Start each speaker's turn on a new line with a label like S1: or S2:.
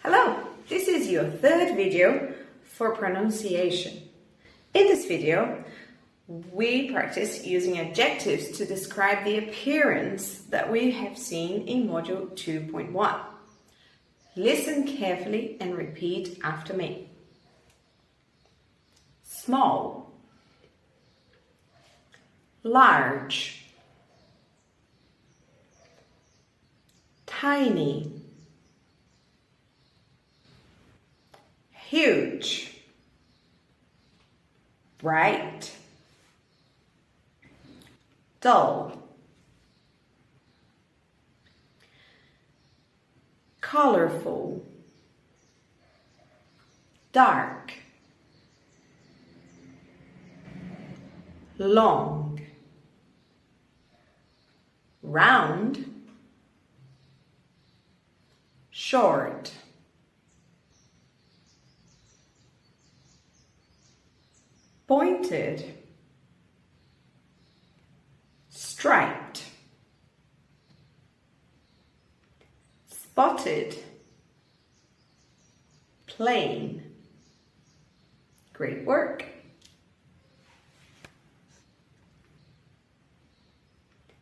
S1: Hello, this is your third video for pronunciation. In this video, we practice using adjectives to describe the appearance that we have seen in Module 2.1. Listen carefully and repeat after me. Small, large, tiny, huge, bright, dull, colorful, dark, long, round, short, pointed, striped, spotted, plain. Great work!